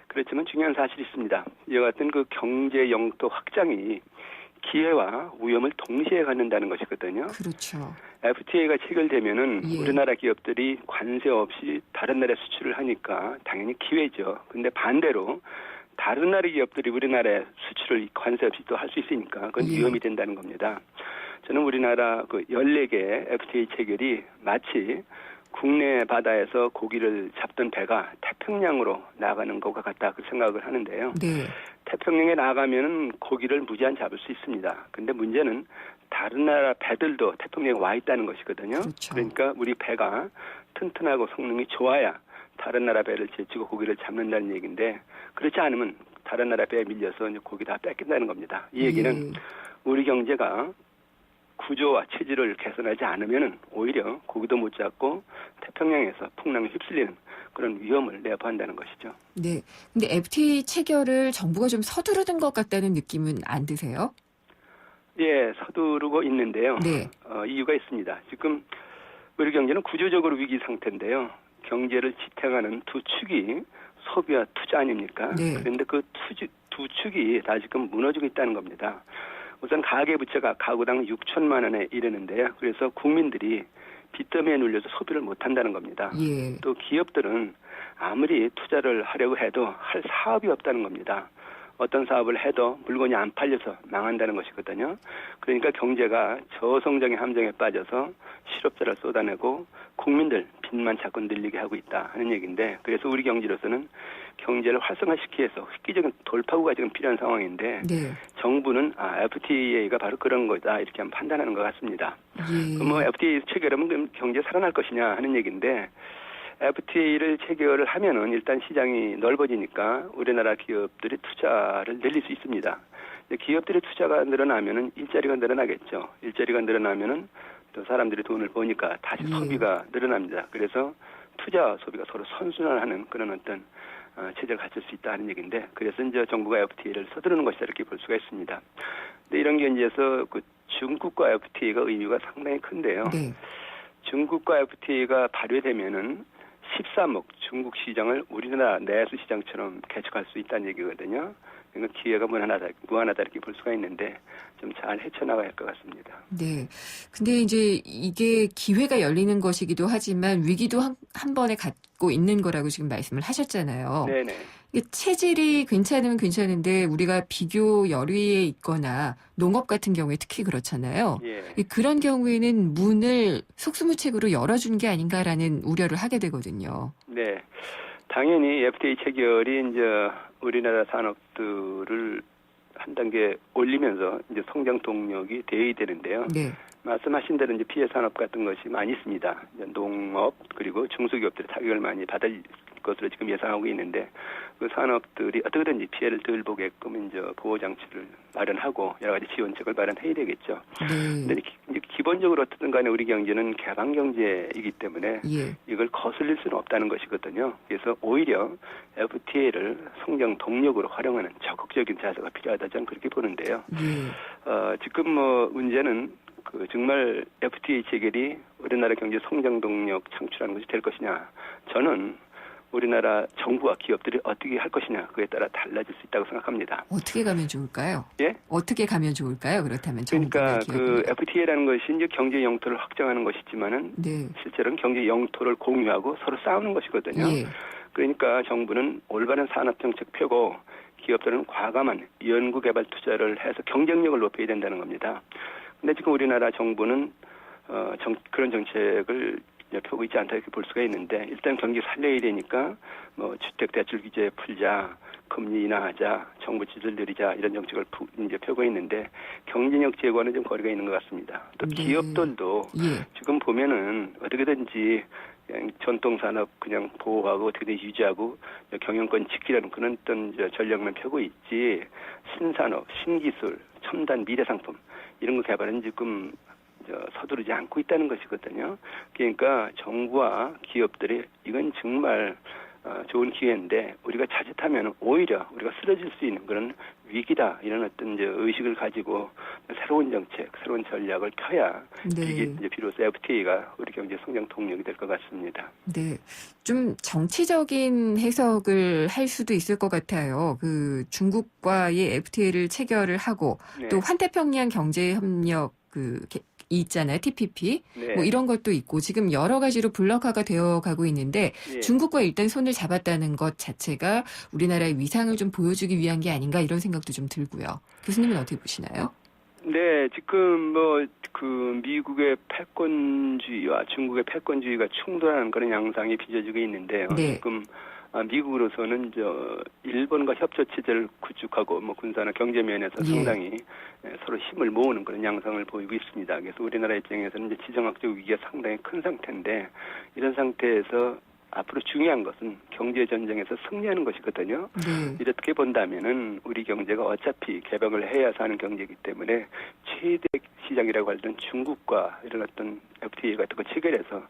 그렇지만 중요한 사실이 있습니다. 이와 같은 그 경제 영토 확장이 기회와 위험을 동시에 갖는다는 것이거든요. 그렇죠. FTA가 체결되면은 예. 우리나라 기업들이 관세 없이 다른 나라에 수출을 하니까 당연히 기회죠. 근데 반대로 다른 나라 기업들이 우리나라에 수출을 관세 없이 또 할 수 있으니까 그건 예. 위험이 된다는 겁니다. 저는 우리나라 그 14개 FTA 체결이 마치 국내 바다에서 고기를 잡던 배가 태평양으로 나가는 것과 같다 그 생각을 하는데요. 네. 태평양에 나가면은 고기를 무제한 잡을 수 있습니다. 근데 문제는 다른 나라 배들도 태평양에 와 있다는 것이거든요. 그렇죠. 그러니까 우리 배가 튼튼하고 성능이 좋아야 다른 나라 배를 제치고 고기를 잡는다는 얘기인데 그렇지 않으면 다른 나라 배에 밀려서 이제 고기 다 뺏긴다는 겁니다. 이 얘기는 예. 우리 경제가 구조와 체질을 개선하지 않으면은 오히려 고기도 못 잡고 태평양에서 풍랑에 휩쓸리는 그런 위험을 내포한다는 것이죠. 네. 근데 FTA 체결을 정부가 좀 서두르는 것 같다는 느낌은 안 드세요? 예, 서두르고 있는데요. 네. 이유가 있습니다. 지금 우리 경제는 구조적으로 위기 상태인데요. 경제를 지탱하는 두 축이 소비와 투자 아닙니까? 네. 그런데 그 두 축이 다 지금 무너지고 있다는 겁니다. 우선 가계부채가 가구당 6천만 원에 이르는데요. 그래서 국민들이 빚더미에 눌려서 소비를 못한다는 겁니다. 예. 또 기업들은 아무리 투자를 하려고 해도 할 사업이 없다는 겁니다. 어떤 사업을 해도 물건이 안 팔려서 망한다는 것이거든요. 그러니까 경제가 저성장의 함정에 빠져서 실업자를 쏟아내고 국민들 빚만 자꾸 늘리게 하고 있다 하는 얘기인데 그래서 우리 경제로서는 경제를 활성화시키기 위해서 획기적인 돌파구가 지금 필요한 상황인데 네. 정부는 FTA가 바로 그런 거다 이렇게 한번 판단하는 것 같습니다. 예. 그럼 뭐 FTA 체결하면 그럼 경제 살아날 것이냐 하는 얘기인데 FTA를 체결을 하면은 일단 시장이 넓어지니까 우리나라 기업들이 투자를 늘릴 수 있습니다. 기업들의 투자가 늘어나면은 일자리가 늘어나겠죠. 일자리가 늘어나면은 또 사람들이 돈을 버니까 다시 소비가 늘어납니다. 그래서 투자와 소비가 서로 선순환하는 그런 어떤 체제를 갖출 수 있다는 얘기인데 그래서 이제 정부가 FTA를 서두르는 것이다 이렇게 볼 수가 있습니다. 근데 이런 견지에서 그 중국과 FTA가 의미가 상당히 큰데요. 네. 중국과 FTA가 발효되면은 13억 중국 시장을 우리나라 내수 시장처럼 개척할 수 있다는 얘기거든요. 그러니까 기회가 무한하다 이렇게 볼 수가 있는데 좀 잘 헤쳐나가야 할 것 같습니다. 네. 근데 이제 이게 기회가 열리는 것이기도 하지만 위기도 한 번에 갖고 있는 거라고 지금 말씀을 하셨잖아요. 네네. 이게 체질이 괜찮으면 괜찮은데 우리가 비교 열의에 있거나 농업 같은 경우에 특히 그렇잖아요. 예. 그런 경우에는 문을 속수무책으로 열어준 게 아닌가라는 우려를 하게 되거든요. 네. 당연히 FTA 체결이 이제 우리나라 산업들을 한 단계 올리면서 이제 성장 동력이 돼야 되는데요. 네. 말씀하신 대로 이제 피해 산업 같은 것이 많이 있습니다. 이제 농업 그리고 중소기업들이 타격을 많이 받을 것으로 지금 예상하고 있는데 그 산업들이 어떻게든지 피해를 덜 보게끔 이제 보호 장치를 마련하고 여러 가지 지원책을 마련해야 되겠죠. 근데 이제 기본적으로 어떻든 간에 우리 경제는 개방 경제이기 때문에 예. 이걸 거슬릴 수는 없다는 것이거든요. 그래서 오히려 FTA를 성장 동력으로 활용하는 적극적인 자세가 필요하다 저는 그렇게 보는데요. 지금 뭐 문제는 그 정말 FTA 체결이 우리나라 경제 성장 동력 창출하는 것이 될 것이냐. 저는 우리나라 정부와 기업들이 어떻게 할 것이냐 그에 따라 달라질 수 있다고 생각합니다. 어떻게 가면 좋을까요? 예? 어떻게 가면 좋을까요? 그렇다면 그러니까 정부나 그 기업이나. FTA라는 것이 이제 경제 영토를 확장하는 것이지만은 네. 실제로는 경제 영토를 공유하고 서로 싸우는 것이거든요. 예. 그러니까 정부는 올바른 산업 정책 펴고 기업들은 과감한 연구 개발 투자를 해서 경쟁력을 높여야 된다는 겁니다. 근데 지금 우리나라 정부는 그런 정책을 펴고 있지 않다 이렇게 볼 수가 있는데 일단 경기 살려야 되니까 뭐 주택 대출 규제 풀자, 금리 인하하자, 정부 지출 늘리자 이런 정책을 이제 펴고 있는데 경쟁력 제고와는 좀 거리가 있는 것 같습니다. 또 기업들도 지금 보면은 어떻게든지 그냥 전통 산업 그냥 보호하고 어떻게든 유지하고 경영권 지키려는 그런 어떤 전략만 펴고 있지 신산업, 신기술, 첨단 미래 상품 이런 거 개발은 지금 서두르지 않고 있다는 것이거든요. 그러니까 정부와 기업들이 이건 정말 좋은 기회인데 우리가 자칫하면 오히려 우리가 쓰러질 수 있는 그런 위기다 이런 어떤 이제 의식을 가지고 새로운 정책, 새로운 전략을 펴야 이게 이제 비로소 FTA가 우리 경제 성장 동력이 될 것 같습니다. 네, 좀 정치적인 해석을 할 수도 있을 것 같아요. 그 중국과의 FTA를 체결을 하고 또 환태평양 경제협력 있잖아요. TPP. 뭐 이런 것도 있고 지금 여러 가지로 블록화가 되어 가고 있는데 중국과 일단 손을 잡았다는 것 자체가 우리나라의 위상을 좀 보여주기 위한 게 아닌가 이런 생각도 좀 들고요. 교수님은 어떻게 보시나요? 네, 지금 뭐 그 미국의 패권주의와 중국의 패권주의가 충돌하는 그런 양상이 빚어지고 있는데요. 지금 미국으로서는 일본과 협조 체제를 구축하고 뭐 군사나 경제 면에서 상당히 서로 힘을 모으는 그런 양상을 보이고 있습니다. 그래서 우리나라 입장에서는 이제 지정학적 위기가 상당히 큰 상태인데 이런 상태에서 앞으로 중요한 것은 경제 전쟁에서 승리하는 것이거든요. 이렇게 본다면은 우리 경제가 어차피 개방을 해야 사는 경제이기 때문에 최대 시장이라고 하던 중국과 이런 어떤 FTA 같은 거 체결해서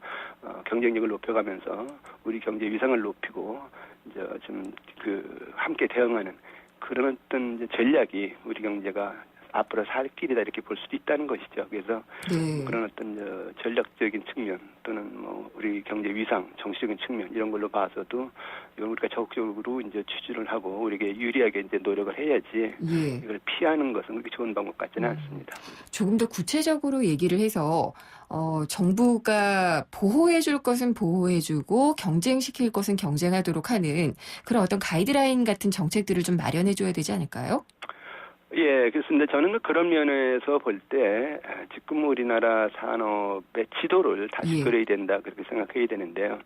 경쟁력을 높여가면서 우리 경제 위상을 높이고 이제 좀 함께 대응하는 그런 어떤 이제 전략이 우리 경제가 앞으로 살 길이다 이렇게 볼 수도 있다는 것이죠. 그래서 그런 어떤 전략적인 측면 또는 뭐 우리 경제 위상, 정치적인 측면 이런 걸로 봐서도 이걸 우리가 적극적으로 이제 추진을 하고 우리에게 유리하게 이제 노력을 해야지 이걸 피하는 것은 그렇게 좋은 방법 같지는 않습니다. 조금 더 구체적으로 얘기를 해서 정부가 보호해줄 것은 보호해주고 경쟁시킬 것은 경쟁하도록 하는 그런 어떤 가이드라인 같은 정책들을 좀 마련해줘야 되지 않을까요? 예, 그렇습니다. 저는 그런 면에서 볼 때 지금 우리나라 산업의 지도를 다시 그려야 된다 그렇게 생각해야 되는데요.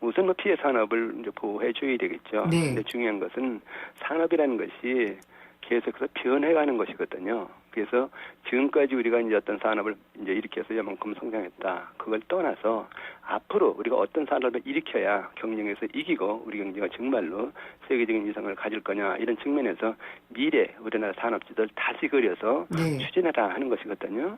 우선 뭐 피해 산업을 이제 보호해줘야 되겠죠. 근데 중요한 것은 산업이라는 것이 계속해서 변해가는 것이거든요. 그래서 지금까지 우리가 이제 어떤 산업을 이제 일으켜서 이만큼 성장했다. 그걸 떠나서 앞으로 우리가 어떤 산업을 일으켜야 경쟁에서 이기고 우리 경제가 정말로 세계적인 위상을 가질 거냐 이런 측면에서 미래 우리나라 산업 지도를 다시 그려서 추진해라 하는 것이거든요.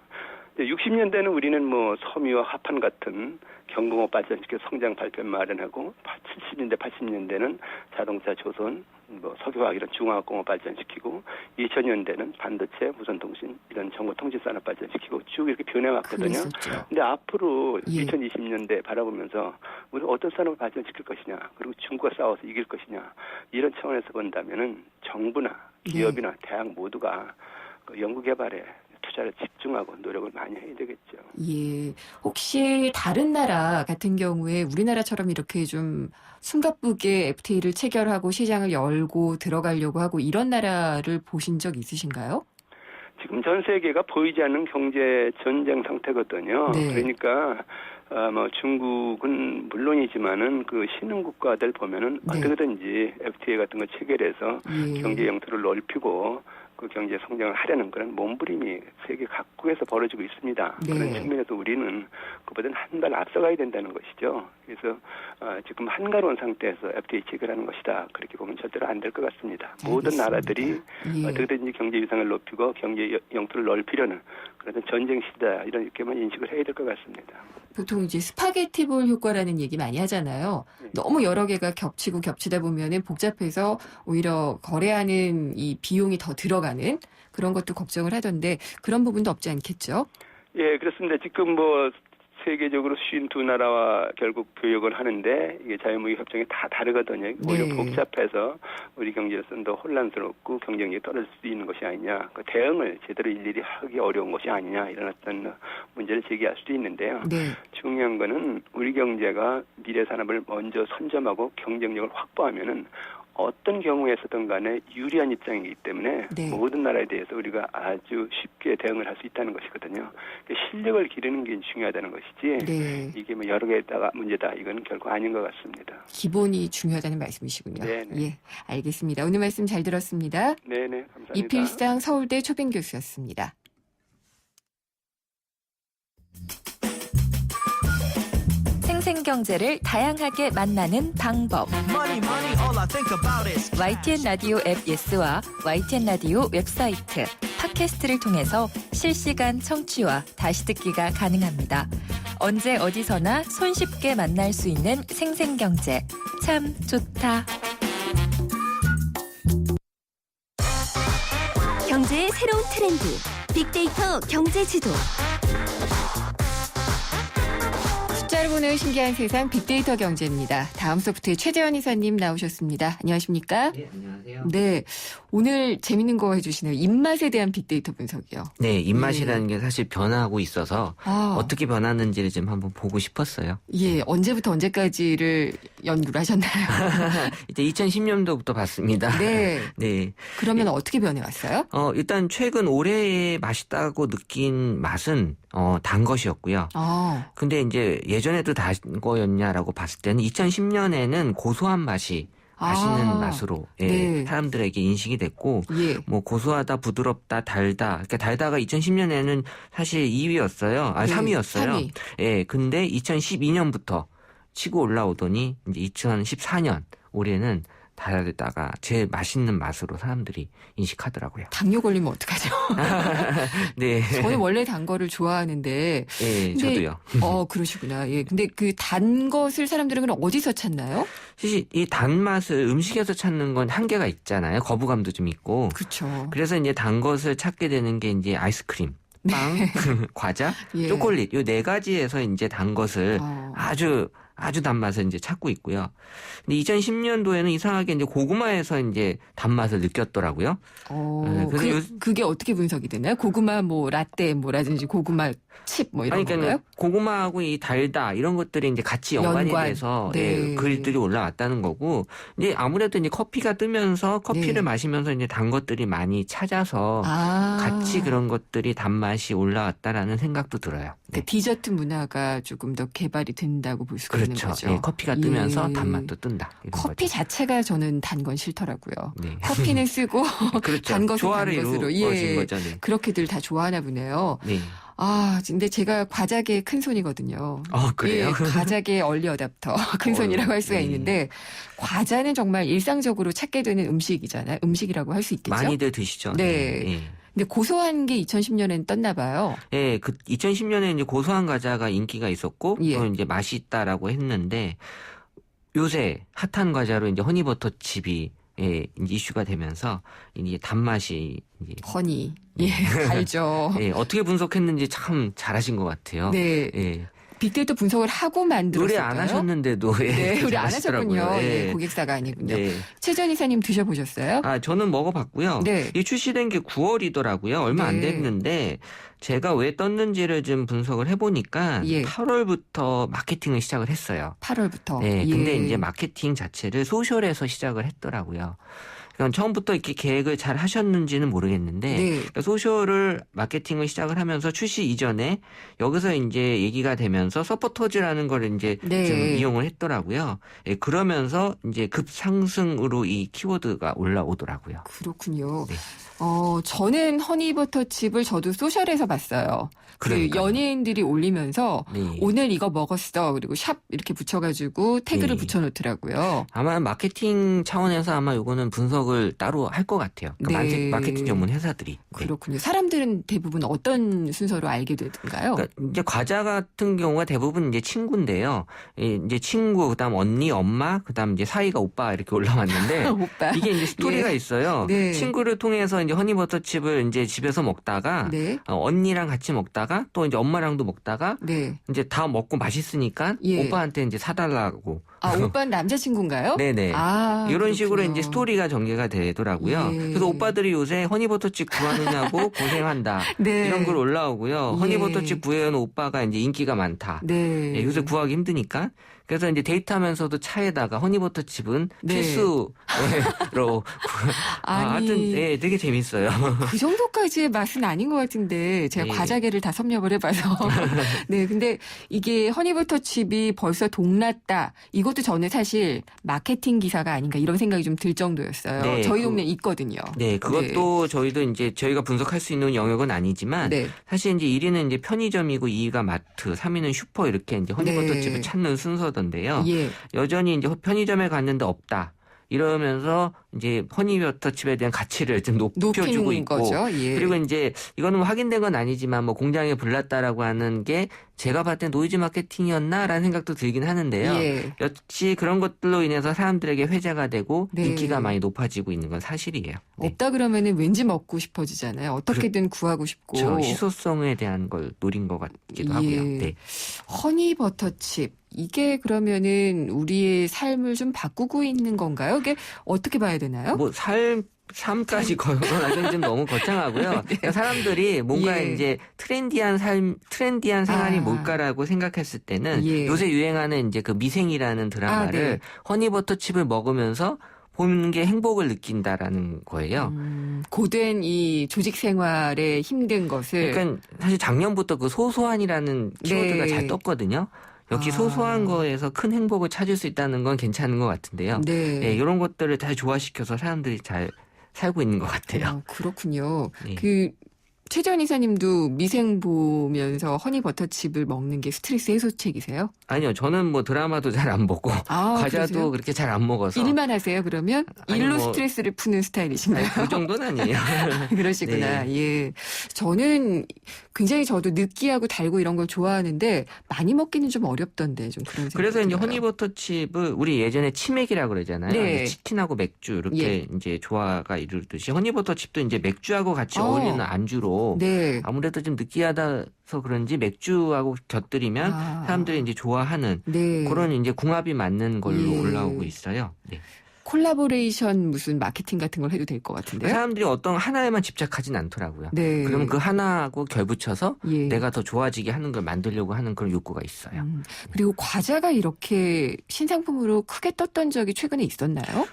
60년대는 우리는 뭐 섬유와 화판 같은 경공업 발전시켜 성장 발표 마련하고 70년대, 80년대는 자동차, 조선, 뭐 석유화학 이런 중화학공업 발전시키고 2000년대는 반도체, 무선통신 이런 정보통신산업 발전시키고 쭉 이렇게 변해왔거든요. 근데 앞으로 2020년대 바라보면서 우리가 어떤 산업을 발전시킬 것이냐 그리고 중국과 싸워서 이길 것이냐 이런 차원에서 본다면은 정부나 기업이나 대학 모두가 그 연구개발에 투자를 집중하고 노력을 많이 해야 되겠죠. 예. 혹시 다른 나라 같은 경우에 우리나라처럼 이렇게 좀 숨가쁘게 FTA를 체결하고 시장을 열고 들어가려고 하고 이런 나라를 보신 적 있으신가요? 지금 전 세계가 보이지 않는 경제 전쟁 상태거든요. 네. 그러니까 뭐 중국은 물론이지만은 그 신흥 국가들 보면은 네. 어떻게든지 FTA 같은 거 체결해서 예. 경제 영토를 넓히고 그 경제 성장을 하려는 그런 몸부림이 세계 각국에서 벌어지고 있습니다. 네. 그런 측면에서 우리는 그보다는 한 발 앞서가야 된다는 것이죠. 그래서 지금 한가로운 상태에서 FTA 체결하는 것이다. 그렇게 보면 절대로 안 될 것 같습니다. 모든 알겠습니다. 나라들이 예. 어떻게든지 경제 위상을 높이고 경제 영토를 넓히려는 그런 전쟁 시대다 이렇게만 인식을 해야 될 것 같습니다. 보통 이제 스파게티볼 효과라는 얘기 많이 하잖아요. 네. 너무 여러 개가 겹치고 겹치다 보면은 복잡해서 오히려 거래하는 이 비용이 더 들어가는 그런 것도 걱정을 하던데 그런 부분도 없지 않겠죠? 예, 그렇습니다. 지금 뭐 세계적으로 52나라와 결국 교역을 하는데 이게 자유무역 협정이 다 다르거든요. 오히려 네. 복잡해서 우리 경제로서는 더 혼란스럽고 경쟁력이 떨어질 수 있는 것이 아니냐. 그 대응을 제대로 일일이 하기 어려운 것이 아니냐. 이런 어떤 문제를 제기할 수도 있는데요. 네. 중요한 거는 우리 경제가 미래 산업을 먼저 선점하고 경쟁력을 확보하면은 어떤 경우에서든 간에 유리한 입장이기 때문에 네. 모든 나라에 대해서 우리가 아주 쉽게 대응을 할 수 있다는 것이거든요. 실력을 기르는 게 중요하다는 것이지 네. 이게 뭐 여러 개다가 문제다 이건 결코 아닌 것 같습니다. 기본이 중요하다는 말씀이시군요. 네네. 예, 알겠습니다. 오늘 말씀 잘 들었습니다. 네네, 감사합니다. 이필상 서울대 초빙 교수였습니다. 생생경제를 다양하게 만나는 방법. YTN 라디오 앱 예스와 YTN 라디오 웹사이트, 팟캐스트를 통해서 실시간 청취와 다시 듣기가 가능합니다. 언제 어디서나 손쉽게 만날 수 있는 생생경제. 참 좋다. 경제의 새로운 트렌드. 빅데이터 경제지도. 숫자를 보는 신기한 세상 빅데이터 경제입니다. 다음 소프트의 최재원 이사님 나오셨습니다. 안녕하십니까? 네, 안녕하세요. 네, 오늘 재밌는 거 해주시네요. 입맛에 대한 빅데이터 분석이요. 네, 입맛이라는 게 사실 변화하고 있어서 아. 어떻게 변하는지를 좀 한번 보고 싶었어요. 예, 언제부터 언제까지를 연구를 하셨나요? 이제 2010년도부터 봤습니다. 네. 네. 그러면 어떻게 변해왔어요? 일단 최근 올해에 맛있다고 느낀 맛은 단 것이었고요. 근데 이제 예전에도 단 거였냐라고 봤을 때는 2010년에는 고소한 맛이 맛있는 맛으로 네. 사람들에게 인식이 됐고 예. 뭐 고소하다, 부드럽다, 달다. 그러니까 달다가 2010년에는 사실 2위였어요. 아, 네, 3위였어요. 3위. 예. 근데 2012년부터 치고 올라오더니 이제 2014년 올해는 달다가 제일 맛있는 맛으로 사람들이 인식하더라고요. 당뇨 걸리면 어떡하죠? 네. 저는 원래 단 거를 좋아하는데. 예, 저도요. 그러시구나. 예. 근데 그 단 것을 사람들은 그럼 어디서 찾나요? 사실 이 단맛을 음식에서 찾는 건 한계가 있잖아요. 거부감도 좀 있고. 그렇죠. 그래서 이제 단 것을 찾게 되는 게 이제 아이스크림, 빵, 과자, 예. 초콜릿 요 네 가지에서 이제 단 것을 아주 단맛을 이제 찾고 있고요. 근데 2010년도에는 이상하게 이제 고구마에서 이제 단맛을 느꼈더라고요. 그게 어떻게 분석이 되나요? 고구마 뭐 라떼 뭐라든지 고구마 칩 뭐 이런 그러니까 건가요? 고구마하고 이 달다 이런 것들이 이제 같이 연관이 돼서 네. 글들이 올라왔다는 거고 이제 아무래도 이제 커피가 뜨면서 커피를 네. 마시면서 이제 단 것들이 많이 찾아서 같이 그런 것들이 단맛이 올라왔다라는 생각도 들어요. 그러니까 디저트 문화가 조금 더 개발이 된다고 볼 수가 있는 그렇죠. 거죠. 예, 커피가 뜨면서 예. 단맛도 뜬다. 이런 커피 거죠. 자체가 저는 단 건 싫더라고요. 네. 커피는 쓰고 그렇죠. 단 것은 조화를 단 것으로 이루어진 거죠. 네. 그렇게들 다 좋아하나 보네요. 네. 근데 제가 과자계의 큰 손이거든요. 그래요? 예, 과자계의 얼리 어답터 큰 손이라고 할 수가 있는데 과자는 정말 일상적으로 찾게 되는 음식이잖아요. 음식이라고 할 수 있겠죠. 많이들 드시죠. 네. 예. 근데 고소한 게 2010년에는 떴나 봐요. 예, 2010년에 이제 고소한 과자가 인기가 있었고, 또 이제 맛이 있다라고 했는데, 요새 핫한 과자로 이제 허니버터 칩이 이제 이슈가 되면서, 이제 단맛이 이제. 허니. 예, 알죠. 예, 어떻게 분석했는지 참 잘하신 것 같아요. 네. 예. 빅데이터 분석을 하고 만들었을까요? 의뢰 안 하셨는데도 네, 의뢰 안 하시더라고요. 하셨군요. 예. 예, 고객사가 아니군요. 네. 최 전 이사님 드셔보셨어요? 아, 저는 먹어봤고요. 네. 이 출시된 게 9월이더라고요. 얼마 안 네. 됐는데 제가 왜 떴는지를 좀 분석을 해보니까 예. 8월부터 마케팅을 시작을 했어요. 8월부터. 네, 예. 근데 이제 마케팅 자체를 소셜에서 시작을 했더라고요. 그러니까 처음부터 이렇게 계획을 잘 하셨는지는 모르겠는데 네. 그러니까 소셜을 마케팅을 시작을 하면서 출시 이전에 여기서 이제 얘기가 되면서 서포터즈라는 걸 이제 네. 좀 이용을 했더라고요. 예, 그러면서 이제 급상승으로 이 키워드가 올라오더라고요. 그렇군요. 네. 저는 허니버터칩을 저도 소셜에서 봤어요. 그 그러니까요. 연예인들이 올리면서 네. 오늘 이거 먹었어. 그리고 샵 이렇게 붙여가지고 태그를 네. 붙여놓더라고요. 아마 마케팅 차원에서 아마 요거는 분석을 따로 할 것 같아요. 그러니까 네. 마케팅 전문 회사들이. 네. 그렇군요. 사람들은 대부분 어떤 순서로 알게 되던가요? 그러니까 이제 과자 같은 경우가 대부분 이제 친구인데요. 이제 친구, 그다음 언니, 엄마, 그다음 이제 사이가 오빠 이렇게 올라왔는데 오빠. 이게 이제 스토리가 예. 있어요. 네. 친구를 통해서 이제 허니버터칩을 이제 집에서 먹다가 네. 언니랑 같이 먹다가 또 이제 엄마랑도 먹다가 네. 이제 다 먹고 맛있으니까 예. 오빠한테 이제 사달라고. 아, 오빠는 남자친구인가요? 네네. 아, 이런 식으로 그렇군요. 이제 스토리가 전개가 되더라고요. 예. 그래서 오빠들이 요새 허니버터칩 구하느냐고 고생한다. 네. 이런 글 올라오고요. 예. 허니버터칩 구해온 오빠가 이제 인기가 많다. 네. 예, 요새 구하기 힘드니까. 그래서 이제 데이트하면서도 차에다가 허니버터칩은 네. 필수로. 하여튼, 예, 되게 재밌어요. 그 정도까지의 맛은 아닌 것 같은데 제가 예. 과자계를 다 섭렵을 해봐서 네, 근데 이게 허니버터칩이 벌써 동났다. 이것도 저는 사실 마케팅 기사가 아닌가 이런 생각이 좀 들 정도였어요. 네, 저희 동네에 있거든요. 네, 그것도 저희도 이제 저희가 분석할 수 있는 영역은 아니지만 네. 사실 이제 1위는 이제 편의점이고 2위가 마트, 3위는 슈퍼 이렇게 이제 허니버터칩을 네. 찾는 순서던데요. 예. 여전히 이제 편의점에 갔는데 없다. 이러면서 이제 허니버터칩에 대한 가치를 좀 높여주고 높이는 있고 거죠. 예. 그리고 이제 이거는 확인된 건 아니지만 뭐 공장에 불났다라고 하는 게 제가 봤을 때 노이즈 마케팅이었나라는 생각도 들긴 하는데요. 예. 역시 그런 것들로 인해서 사람들에게 회자가 되고 네. 인기가 많이 높아지고 있는 건 사실이에요. 네. 없다 그러면은 왠지 먹고 싶어지잖아요. 어떻게든 구하고 싶고. 저 희소성에 대한 걸 노린 것 같기도 예. 하고요. 네. 허니버터칩. 이게 그러면은 우리의 삶을 좀 바꾸고 있는 건가요? 이게 어떻게 봐야 되나요? 뭐 삶까지 거론하기는 좀 너무 거창하고요. 그러니까 사람들이 뭔가 예. 이제 트렌디한 생활이 뭘까라고 생각했을 때는 예. 요새 유행하는 이제 그 미생이라는 드라마를 네. 허니버터칩을 먹으면서 보는 게 행복을 느낀다라는 거예요. 고된 이 조직 생활에 힘든 것을. 그러니까 사실 작년부터 그 소소한이라는 키워드가 네. 잘 떴거든요. 역시 소소한 거에서 큰 행복을 찾을 수 있다는 건 괜찮은 것 같은데요. 네. 네, 이런 것들을 잘 조화시켜서 사람들이 잘 살고 있는 것 같아요. 그렇군요. 네. 최 전 이사님도 미생 보면서 허니버터칩을 먹는 게 스트레스 해소책이세요? 아니요, 저는 뭐 드라마도 잘 안 보고 과자도 그러세요? 그렇게 잘 안 먹어서 일만 하세요, 그러면? 아니, 일로 뭐- 스트레스를 푸는 스타일이신가요? 그 정도는 아니에요. 그러시구나. 네. 예. 저는 굉장히 저도 느끼하고 달고 이런 걸 좋아하는데 많이 먹기는 좀 어렵던데 좀 그런 생각이 그래서 이제 들어요. 허니버터칩을 우리 예전에 치맥이라고 그러잖아요. 네. 치킨하고 맥주 이렇게 예. 이제 조화가 이루듯이 허니버터칩도 이제 맥주하고 같이 어울리는 안주로 네. 아무래도 좀 느끼하다서 그런지 맥주하고 곁들이면 사람들이 이제 좋아하는 네. 그런 이제 궁합이 맞는 걸로 예. 올라오고 있어요. 네. 콜라보레이션 무슨 마케팅 같은 걸 해도 될 것 같은데요. 사람들이 어떤 하나에만 집착하진 않더라고요. 네. 그러면 그 하나하고 결붙여서 예. 내가 더 좋아지게 하는 걸 만들려고 하는 그런 욕구가 있어요. 그리고 과자가 이렇게 신상품으로 크게 떴던 적이 최근에 있었나요?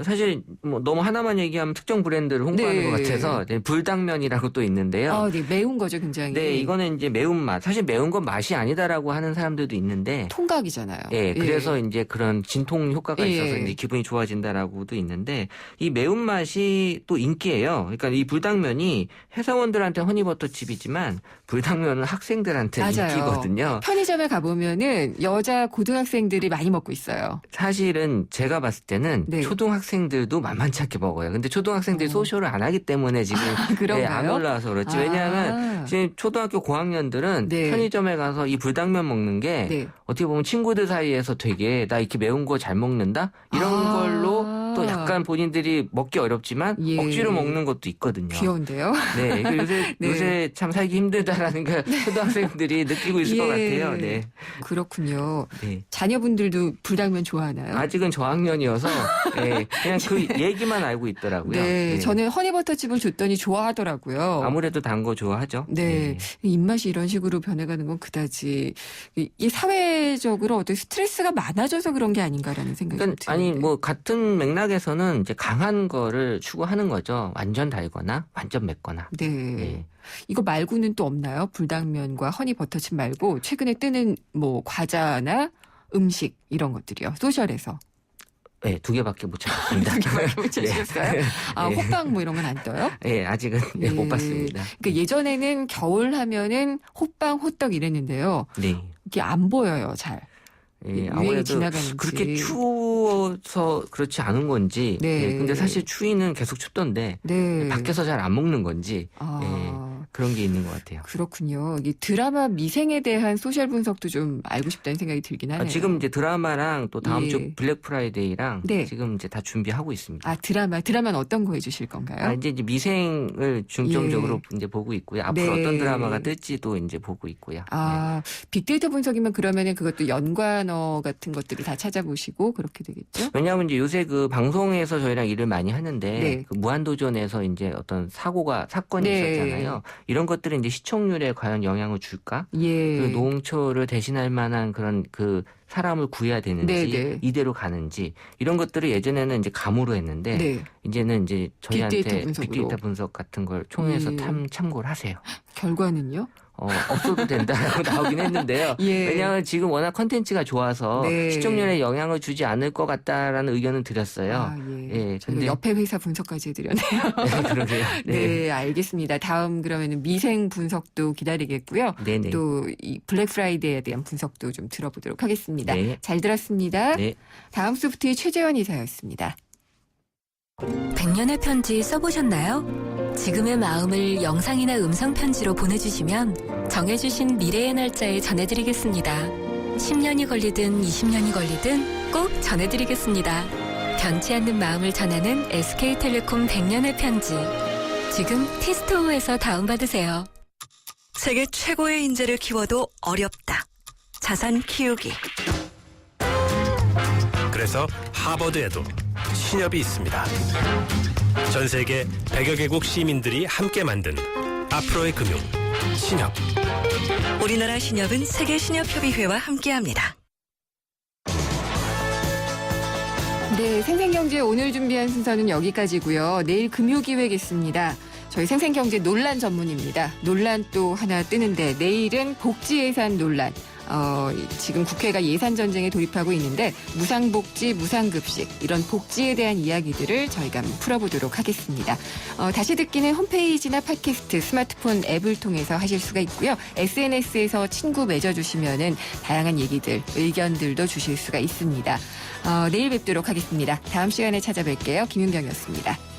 사실 뭐 너무 하나만 얘기하면 특정 브랜드를 홍보하는 네. 것 같아서 네, 불당면이라고 또 있는데요. 네, 매운 거죠, 굉장히. 네, 이거는 이제 매운맛. 사실 매운 건 맛이 아니다라고 하는 사람들도 있는데. 통각이잖아요. 예, 그래서 이제 그런 진통 효과가 예. 있어서 이제 기분이 좋아진다라고도 있는데 이 매운맛이 또 인기예요. 그러니까 이 불당면이 회사원들한테 허니버터칩이지만 불당면은 학생들한테 맞아요. 인기거든요. 편의점에 가보면은 여자 고등학생들이 많이 먹고 있어요. 사실은 제가 봤을 때는 네. 초등학생들도 만만치 않게 먹어요. 근데 초등학생들이 소셜을 안 하기 때문에 지금 그런가요? 안 올라와서 그렇지. 왜냐하면 지금 초등학교 고학년들은 네. 편의점에 가서 이 불당면 먹는 게 어떻게 보면 친구들 사이에서 되게 나 이렇게 매운 거 잘 먹는다? 이런 걸로 또 또 약간 본인들이 먹기 어렵지만 예. 억지로 먹는 것도 있거든요. 귀여운데요. 네, 요새 네. 요새 참 살기 힘들다라는 걸 초등학생들이 느끼고 있을 것 같아요. 네, 그렇군요. 네. 자녀분들도 불닭면 좋아하나요? 아직은 저학년이어서 네, 그냥 그 얘기만 알고 있더라고요. 네, 저는 허니버터칩을 줬더니 좋아하더라고요. 아무래도 단 거 좋아하죠. 네. 입맛이 이런 식으로 변해가는 건 그다지 이 사회적으로 어떤 스트레스가 많아져서 그런 게 아닌가라는 생각이 그러니까 좀 아니 드는데. 뭐 같은 맥락에서는 이제 강한 거를 추구하는 거죠. 완전 달거나 완전 맵거나. 네. 네. 이거 말고는 또 없나요? 불닭면과 허니버터칩 말고 최근에 뜨는 뭐 과자나 음식 이런 것들이요. 소셜에서. 네, 2개밖에 못 찾았습니다. 2개밖에 못 찾으셨어요? 네. 아, 네. 호빵 뭐 이런 건 안 떠요? 네, 아직은 네, 못 봤습니다. 그러니까 예전에는 겨울 하면은 호빵, 호떡 이랬는데요. 네. 이게 안 보여요, 잘. 예, 유행이 아무래도 지나가는지. 그렇게 추워서 그렇지 않은 건지. 네. 네, 근데 사실 추위는 계속 춥던데 네. 밖에서 잘 안 먹는 건지 아. 예, 그런 게 있는 것 같아요. 그렇군요. 이 드라마 미생에 대한 소셜 분석도 좀 알고 싶다는 생각이 들긴 하네요. 지금 이제 드라마랑 또 다음 예. 주 블랙 프라이데이랑 네. 지금 이제 다 준비하고 있습니다. 아, 드라마는 어떤 거 해주실 건가요? 아, 이제 미생을 중점적으로 이제 보고 있고요. 앞으로 네. 어떤 드라마가 뜰지도 이제 보고 있고요. 아, 빅데이터 분석이면 그러면은 그것도 연관어 같은 것들을 다 찾아보시고 그렇게 되겠죠? 왜냐하면 이제 요새 그 방송에서 저희랑 일을 많이 하는데 네. 그 무한도전에서 이제 어떤 사건이 네. 있었잖아요. 이런 것들은 이제 시청률에 과연 영향을 줄까? 예. 그 노홍철을 대신할 만한 그런 그 사람을 구해야 되는지 네, 네. 이대로 가는지 이런 것들을 예전에는 이제 감으로 했는데 네. 이제는 이제 저희한테 빅데이터 빅데이터 분석 같은 걸 통해서 예. 참고를 하세요. 결과는요? 없어도 된다라고 나오긴 했는데요. 예. 왜냐하면 지금 워낙 컨텐츠가 좋아서 네. 시청률에 영향을 주지 않을 것 같다라는 의견을 드렸어요. 아, 예. 예, 저는 근데 옆에 회사 분석까지 해드렸네요. 네, 그러게요. 네. 알겠습니다. 다음 그러면은 미생 분석도 기다리겠고요. 네네. 또 이 블랙 프라이데이에 대한 분석도 좀 들어보도록 하겠습니다. 네. 잘 들었습니다. 네. 다음 소프트의 최재원 이사였습니다. 100년의 편지 써보셨나요? 지금의 마음을 영상이나 음성 편지로 보내주시면 정해주신 미래의 날짜에 전해드리겠습니다. 10년이 걸리든 20년이 걸리든 꼭 전해드리겠습니다. 변치 않는 마음을 전하는 SK텔레콤 100년의 편지. 지금 티스토어에서 다운받으세요. 세계 최고의 인재를 키워도 어렵다. 자산 키우기. 그래서 하버드에도 신협이 있습니다. 전 세계 100여 개국 시민들이 함께 만든 앞으로의 금융, 신협. 우리나라 신협은 세계 신협협의회와 함께합니다. 네, 생생경제 오늘 준비한 순서는 여기까지고요. 내일 금요기획 있습니다. 저희 생생경제 논란 전문입니다. 논란 또 하나 뜨는데 내일은 복지예산 논란. 지금 국회가 예산 전쟁에 돌입하고 있는데 무상복지, 무상급식 이런 복지에 대한 이야기들을 저희가 한번 풀어보도록 하겠습니다. 다시 듣기는 홈페이지나 팟캐스트, 스마트폰 앱을 통해서 하실 수가 있고요. SNS에서 친구 맺어주시면은 다양한 얘기들, 의견들도 주실 수가 있습니다. 내일 뵙도록 하겠습니다. 다음 시간에 찾아뵐게요. 김윤경이었습니다.